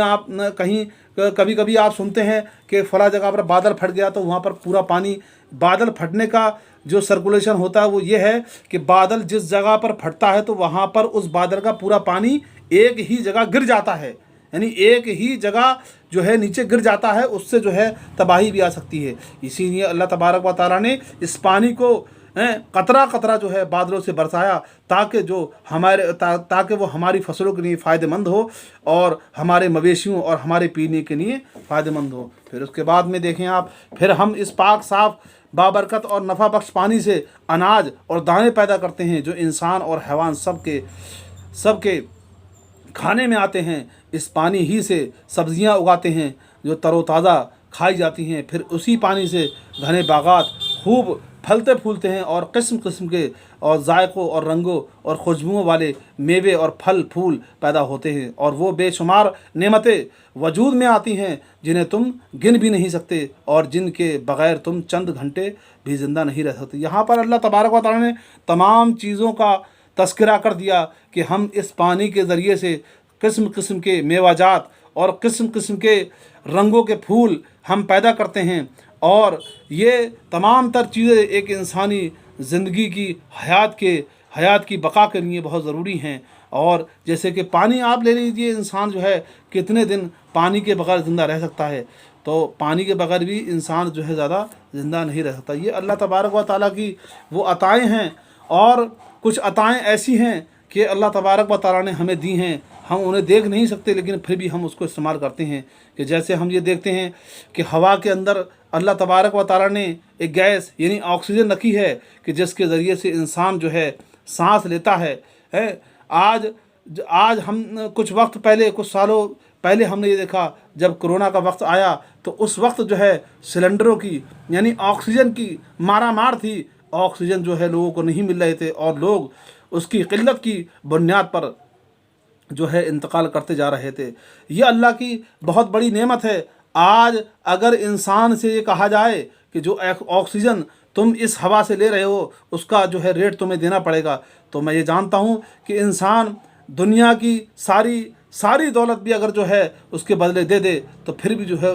कभी आप सुनते हैं कि फ़ला जगह पर बादल फट गया तो वहाँ पर पूरा पानी, बादल फटने का जो सर्कुलेशन होता है वो ये है कि बादल जिस जगह पर फटता है तो वहाँ पर उस बादल का पूरा पानी एक ही जगह गिर जाता है, यानी एक ही जगह जो है नीचे गिर जाता है, उससे जो है तबाही भी आ सकती है। इसीलिए अल्लाह तबारक व तआला ने इस पानी को कतरा कतरा जो है बादलों से बरसाया ताकि वो हमारी फसलों के लिए फ़ायदेमंद हो और हमारे मवेशियों और हमारे पीने के लिए फ़ायदेमंद हो। फिर उसके बाद में देखें आप, फिर हम इस पाक साफ बाबरकत और नफ़ा बख्श पानी से अनाज और दाने पैदा करते हैं जो इंसान और हैवान सबके खाने में आते हैं। इस पानी ही से सब्जियां उगाते हैं जो तरोताज़ा खाई जाती हैं। फिर उसी पानी से घने बागात खूब फलते फूलते हैं और किस्म किस्म के और जायकों और रंगों और खुशबुओं वाले मेवे और फल फूल पैदा होते हैं, और वो बेशुमार नेमतें वजूद में आती हैं जिन्हें तुम गिन भी नहीं सकते और जिनके बग़ैर तुम चंद घंटे भी ज़िंदा नहीं रह सकते। यहाँ पर अल्लाह तबारक व तआला ने तमाम चीज़ों का तस्करा कर दिया कि हम इस पानी के ज़रिए से किस्म किस्म के मेवाजात और किस्म किस्म के रंगों के फूल हम पैदा करते हैं, और ये तमाम तर चीज़ें एक इंसानी ज़िंदगी की हयात की बका के लिए बहुत ज़रूरी हैं। और जैसे कि पानी आप ले लीजिए, इंसान जो है कितने दिन पानी के बगैर ज़िंदा रह सकता है, तो पानी के बगैर भी इंसान जो है ज़्यादा ज़िंदा नहीं रह सकता। ये अल्लाह तबारक व तआला की वो अताएँ हैं, और कुछ अताएँ ऐसी हैं कि अल्लाह तबारक व तआला ने हमें दी हैं। हम उन्हें देख नहीं सकते, लेकिन फिर भी हम उसको इस्तेमाल करते हैं। कि जैसे हम ये देखते हैं कि हवा के अंदर अल्लाह तबारक व तआला ने एक गैस यानी ऑक्सीजन रखी है कि जिसके ज़रिए से इंसान जो है सांस लेता है। आज हम कुछ वक्त पहले, कुछ सालों पहले हमने ये देखा, जब कोरोना का वक्त आया तो उस वक्त जो है सिलेंडरों की यानी ऑक्सीजन की मारामार थी। ऑक्सीजन जो है लोगों को नहीं मिल रहे थे और लोग उसकी किल्लत की बुनियाद पर जो है इंतकाल करते जा रहे थे। ये अल्लाह की बहुत बड़ी नेमत है। आज अगर इंसान से ये कहा जाए कि जो ऑक्सीजन तुम इस हवा से ले रहे हो उसका जो है रेट तुम्हें देना पड़ेगा, तो मैं ये जानता हूँ कि इंसान दुनिया की सारी दौलत भी अगर जो है उसके बदले दे दे तो फिर भी जो है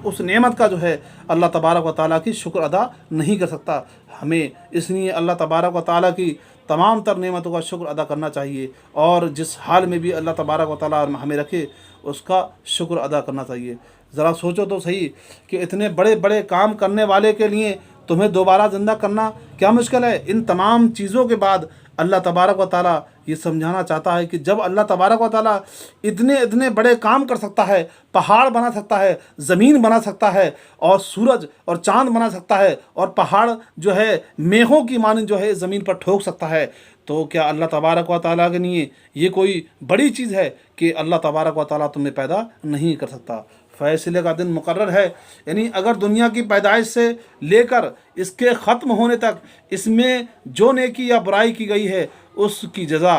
उस नेमत का जो है अल्लाह तबारक व तआला की शुक्र अदा नहीं कर सकता। हमें इसलिए अल्लाह तबारक व तआला की तमाम तर नेमतों का शुक्र अदा करना चाहिए और जिस हाल में भी अल्लाह तबारक व तआला हमें रखे उसका शुक्र अदा करना चाहिए। ज़रा सोचो तो सही कि इतने बड़े बड़े काम करने वाले के लिए तुम्हें दोबारा ज़िंदा करना क्या मुश्किल है। इन तमाम चीज़ों के बाद अल्लाह तबारक व तआला ये समझाना चाहता है कि जब अल्लाह तबारक व तआला इतने बड़े काम कर सकता है, पहाड़ बना सकता है, ज़मीन बना सकता है और सूरज और चाँद बना सकता है और पहाड़ जो है मेघों की मानंद जो है ज़मीन पर ठोक सकता है, तो क्या अल्लाह तबारक व तआला के लिए ये कोई बड़ी चीज़ है कि अल्लाह तबारक व तआला तुम्हें पैदा नहीं कर सकता। फैसले का दिन मुकर्रर है, यानी अगर दुनिया की पैदाइश से लेकर इसके ख़त्म होने तक इसमें जो नेकी या बुराई की गई है उसकी जज़ा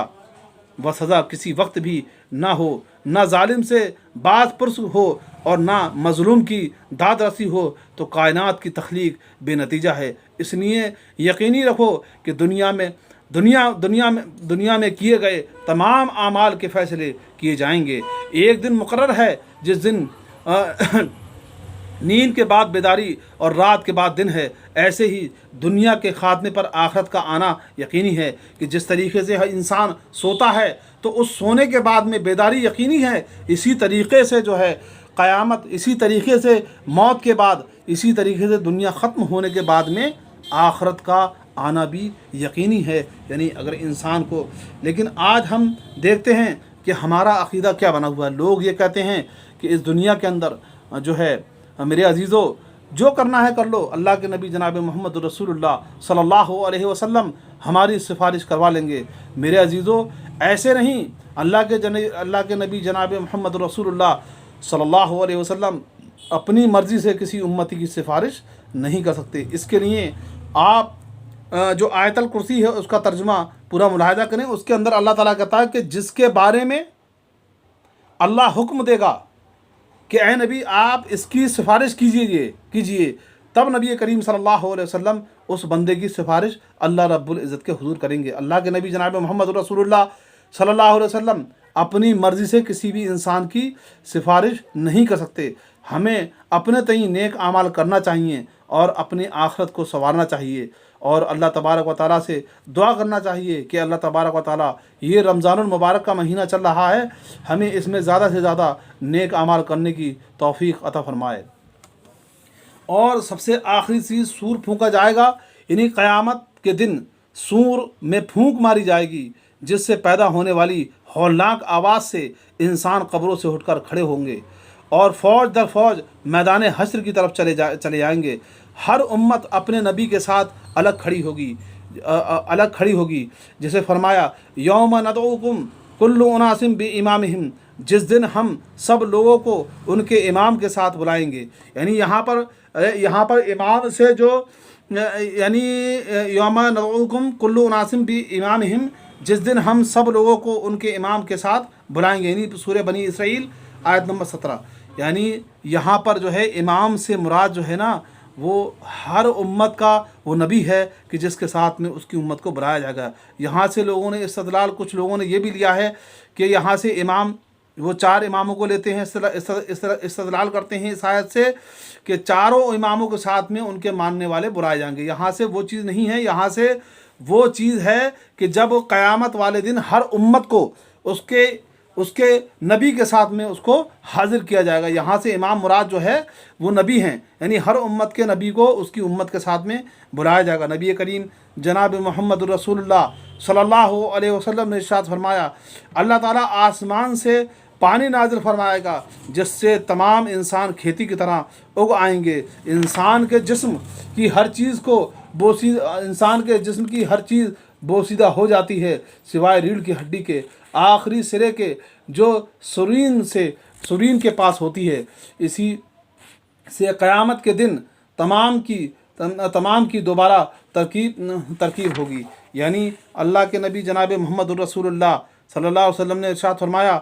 व सज़ा किसी वक्त भी ना हो, ना जालिम से बात पुरस हो और ना मज़लूम की दाद रसी हो, तो कायनात की तख्लीक बेनतीजा है। इसलिए यकीनी रखो कि दुनिया में किए गए तमाम आमाल के फ़ैसले किए जाएंगे। एक दिन मुकर्रर है जिस दिन नींद के बाद बेदारी और रात के बाद दिन है। ऐसे ही दुनिया के ख़ात्मे पर आखिरत का आना यकीनी है कि जिस तरीके से इंसान सोता है तो उस सोने के बाद में बेदारी यकीनी है। इसी तरीके से जो है क़यामत, इसी तरीके से मौत के बाद, इसी तरीके से दुनिया ख़त्म होने के बाद में आखिरत का आना भी यकीनी है। यानी अगर इंसान को, लेकिन आज हम देखते हैं कि हमारा अक़ीदा क्या बना हुआ है। लोग ये कहते हैं कि इस दुनिया के अंदर जो है मेरे अजीज़ों जो करना है कर लो, अल्लाह के नबी जनाब मोहम्मद रसूलुल्लाह सल्लल्लाहु अलैहि वसल्लम हमारी सिफारिश करवा लेंगे। मेरे अजीज़ों ऐसे नहीं, अल्लाह के नबी जनाब मोहम्मद रसूलुल्लाह सल्लल्लाहु अलैहि वसल्लम अपनी मर्ज़ी से किसी उम्मती की सिफारिश नहीं कर सकते। इसके लिए आप जो आयतल कुर्सी है उसका तर्जुमा पूरा मुलाहिजा करें। उसके अंदर अल्लाह ताला कहता है कि जिसके बारे में अल्लाह हुक्म देगा कि ऐ नबी आप इसकी सिफारिश कीजिए, तब नबी करीम सल्लल्लाहु अलैहि वसल्लम उस बंदे की सिफारिश अल्लाह रब्बुल इज़्ज़त के हुजूर करेंगे। अल्लाह के नबी जनाब मोहम्मद रसूलुल्लाह सल्लल्लाहु अलैहि वसल्लम अपनी मर्ज़ी से किसी भी इंसान की सिफारिश नहीं कर सकते। हमें अपने तय नेक आमाल करना चाहिए और अपनी आखिरत को संवारना चाहिए और अल्लाह तबारक व तआला से दुआ करना चाहिए कि अल्लाह तबारक व तआला ये रमज़ानुल मुबारक का महीना चल रहा है, हमें इसमें ज़्यादा से ज़्यादा नेक आमाल करने की तौफ़ीक अता फ़रमाए। और सबसे आखिरी चीज़, सूर फूंका जाएगा, यानी क़यामत के दिन सूर में फूंक मारी जाएगी जिससे पैदा होने वाली हौलनाक आवाज़ से इंसान कब्रों से उठकर खड़े होंगे और फ़ौज दर फ़ौज मैदान हश्र की तरफ चले जाएंगे। हर उम्मत अपने नबी के साथ अलग खड़ी होगी, जिसे फरमाया यौम नदऊकुम कुल्लु उनासिम बि इमामिहिम, जिस दिन हम सब लोगों को उनके इमाम के साथ बुलाएंगे। यानी यहाँ पर इमाम से जो यानी यौम नदऊकुम कुल्लु उनासिम बि इमामिहिम, जिस दिन हम सब लोगों को उनके इमाम के साथ बुलाएंगे, यानी सूरह बनी इसराइल आयत नंबर 17। यानी यहाँ पर जो है इमाम से मुराद जो है ना वो हर उम्मत का वो नबी है कि जिसके साथ में उसकी उम्मत को बुलाया जाएगा। यहाँ से लोगों ने इस्तदलाल, कुछ लोगों ने ये भी लिया है कि यहाँ से इमाम, वो 4 इमामों को लेते हैं, इस्तदलाल करते हैं इस आयत से कि चारों इमामों के साथ में उनके मानने वाले बुलाए जाएंगे। यहाँ से वो चीज़ नहीं है, यहाँ से वो चीज़ है कि जब क़यामत वाले दिन हर उम्मत को उसके नबी के साथ में उसको हाजिर किया जाएगा। यहाँ से इमाम मुराद जो है वो नबी हैं, यानी हर उम्मत के नबी को उसकी उम्मत के साथ में बुलाया जाएगा। नबी करीम जनाब मोहम्मद रसूलुल्लाह सल्लल्लाहु अलैहि वसल्लम ने इरशाद फरमाया, अल्लाह ताला आसमान से पानी नाजिल फरमाएगा जिससे तमाम इंसान खेती की तरह उग आएंगे। इंसान के जिस्म की हर चीज़ को इंसान के जिस्म की हर चीज़ बोसीदा हो जाती है सिवाय रीढ़ की हड्डी के आखिरी सिरे के जो सुरीन के पास होती है। इसी से क़यामत के दिन तमाम की दोबारा तरकीब होगी। यानी अल्लाह के नबी जनाब मोहम्मद रसूलुल्लाह सल्लल्लाहु अलैहि वसल्लम ने इरशाद फरमाया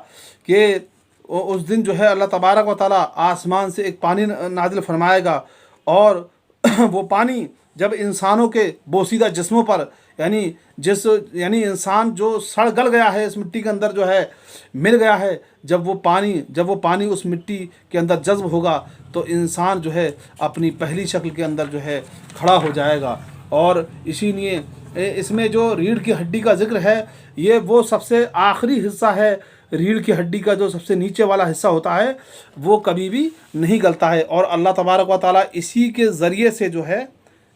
कि उस दिन जो है अल्लाह तबारक व तआला आसमान से एक पानी नाजिल फरमाएगा, और वो पानी जब इंसानों के बोसीदा जिस्मों पर यानी इंसान जो सड़ गल गया है, इस मिट्टी के अंदर जो है मिल गया है, जब वो पानी उस मिट्टी के अंदर जज्ब होगा तो इंसान जो है अपनी पहली शक्ल के अंदर जो है खड़ा हो जाएगा। और इसीलिए इसमें जो रीढ़ की हड्डी का जिक्र है, ये वो सबसे आखिरी हिस्सा है। रीढ़ की हड्डी का जो सबसे नीचे वाला हिस्सा होता है वो कभी भी नहीं गलता है, और अल्लाह तबारक व तआला इसी के ज़रिए से जो है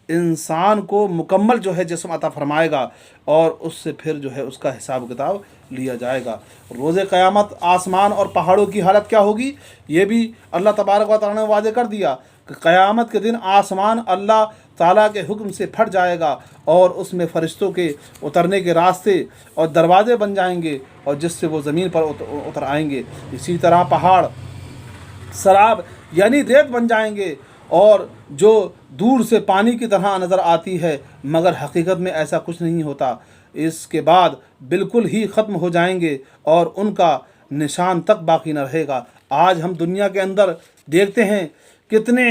इंसान को मुकम्मल जो है जिस्म अता फरमाएगा, और उससे फिर जो है उसका हिसाब किताब लिया जाएगा। रोज़े क़यामत आसमान और पहाड़ों की हालत क्या होगी, ये भी अल्लाह तबारक व तआला ने वाज़े कर दिया कि क़यामत के दिन आसमान अल्लाह ताला के हुक्म से फट जाएगा और उसमें फ़रिश्तों के उतरने के रास्ते और दरवाज़े बन जाएंगे, और जिससे वो ज़मीन पर उतर आएंगे। इसी तरह पहाड़ सराब यानी रेत बन जाएंगे, और जो दूर से पानी की तरह नज़र आती है मगर हकीकत में ऐसा कुछ नहीं होता। इसके बाद बिल्कुल ही ख़त्म हो जाएंगे और उनका निशान तक बाकी न रहेगा। आज हम दुनिया के अंदर देखते हैं कितने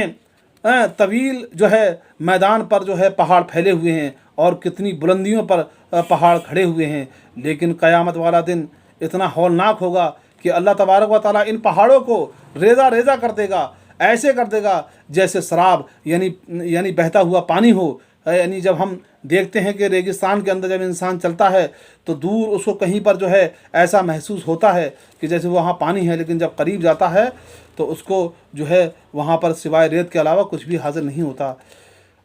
तवील जो है मैदान पर जो है पहाड़ फैले हुए हैं और कितनी बुलंदियों पर पहाड़ खड़े हुए हैं, लेकिन क़यामत वाला दिन इतना हौलनाक होगा कि अल्लाह तबारक व तआला इन पहाड़ों को रेज़ा रेज़ा कर देगा, ऐसे कर देगा जैसे शराब यानी बहता हुआ पानी हो। यानी जब हम देखते हैं कि रेगिस्तान के अंदर जब इंसान चलता है तो दूर उसको कहीं पर जो है ऐसा महसूस होता है कि जैसे वहाँ पानी है, लेकिन जब करीब जाता है तो उसको जो है वहाँ पर सिवाय रेत के अलावा कुछ भी हासिल नहीं होता।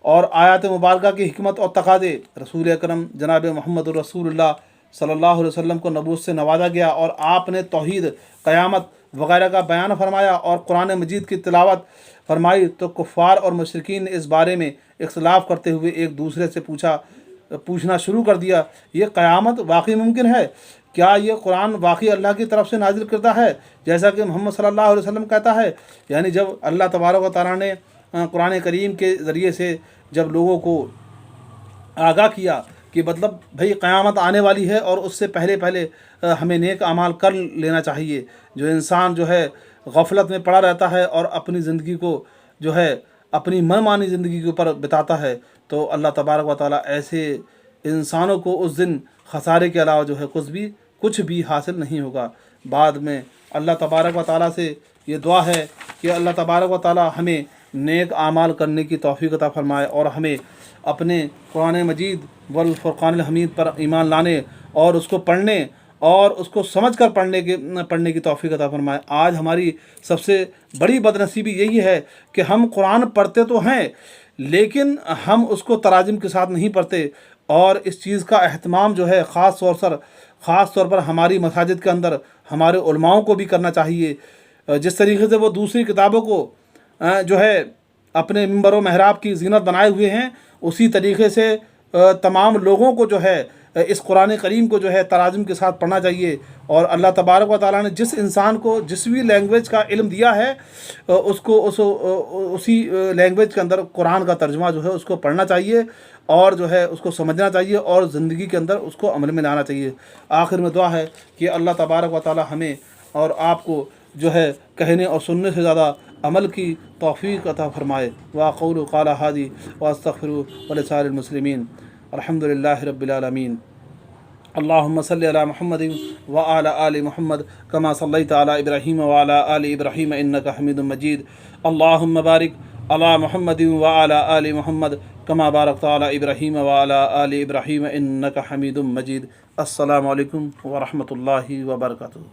और आयत मुबारका की हिकमत और तकाज़े रसूल अकरम जनाब मोहम्मद रसूलुल्लाह सल्लल्लाहु अलैहि वसल्लम को नबूवत से नवाजा गया, और आपने तौहीद, क़यामत वगैरह का बयान फरमाया और कुरान मजीद की तिलावत फरमाई, तो कुफ़ार और मुशरिकीन ने इस बारे में इख्तिलाफ़ करते हुए एक दूसरे से पूछना शुरू कर दिया, ये क़यामत वाकई मुमकिन है? क्या ये कुरान वाकई अल्लाह की तरफ से नाजिल करता है जैसा कि मोहम्मद सल्लल्लाहु अलैहि वसल्लम कहता है? यानी जब अल्लाह तबारक व तआला ने कुरान करीम के ज़रिए से जब लोगों को आगाह किया कि मतलब भाई क़यामत आने वाली है और उससे पहले हमें नेक अमाल कर लेना चाहिए। जो इंसान जो है गफलत में पड़ा रहता है और अपनी ज़िंदगी को जो है अपनी मनमानी ज़िंदगी के ऊपर बिताता है, तो अल्लाह तबारक व तआला ऐसे इंसानों को उस दिन खसारे के अलावा जो है कुछ भी हासिल नहीं होगा। बाद में अल्लाह तबारक व तआला से ये दुआ है कि अल्लाह तबारक व तआला हमें नेक आमाल करने की तौफीक अता फरमाए और हमें अपने कुरान मजीद वल फुरक़ानिल हमीद पर ईमान लाने और उसको पढ़ने और उसको समझ कर पढ़ने की तौफीक अता फरमाए। आज हमारी सबसे बड़ी बदनसीबी यही है कि हम कुरान पढ़ते तो हैं लेकिन हम उसको तराजिम के साथ नहीं पढ़ते, और इस चीज़ का अहतमाम जो है ख़ास तौर पर हमारी मसाजिद के अंदर हमारे उलमाओं को भी करना चाहिए। जिस तरीके से वो दूसरी किताबों को जो है अपने मिंबर व महराब की ज़ीनत बनाए हुए हैं, उसी तरीके से तमाम लोगों को जो है इस कुरान करीम को जो है तराजुम के साथ पढ़ना चाहिए। और अल्लाह तबारक व तआला ने जिस इंसान को जिस भी लैंग्वेज का इल्म दिया है उसको उसी लैंग्वेज के अंदर कुरान का तर्जुमा जो है उसको पढ़ना चाहिए और जो है उसको समझना चाहिए और ज़िंदगी के अंदर उसको अमल में लाना चाहिए। आखिर में दुआ है कि अल्लाह तबारक व तआला हमें और आपको जो है कहने और सुनने से ज़्यादा अमल की तौफीक अता फरमाए। वाक़ौलु क़ाला हादी व अस्तग़फिरु व लिसाइरिल मुस्लिमीन। अल्हम्दुलिल्लाहि रब्बिल आलमीन। अल्लाहुम्मा सल्लि अला मुहम्मदिन व अला आलि मुहम्मद कमा सल्लैता अला इब्राहीम व अला आलि इब्राहीम इन्नका हमीदुम मजीद। अल्लाहुम्मा बारिक अला मुहम्मदिन व अला आलि मुहम्मद कमा बारकता अला इब्राहीम व अला आलि इब्राहीम इन्नका हमीदुम मजीद। अस्सलामु अलैकुम व रहमतुल्लाहि व बरकातुहू।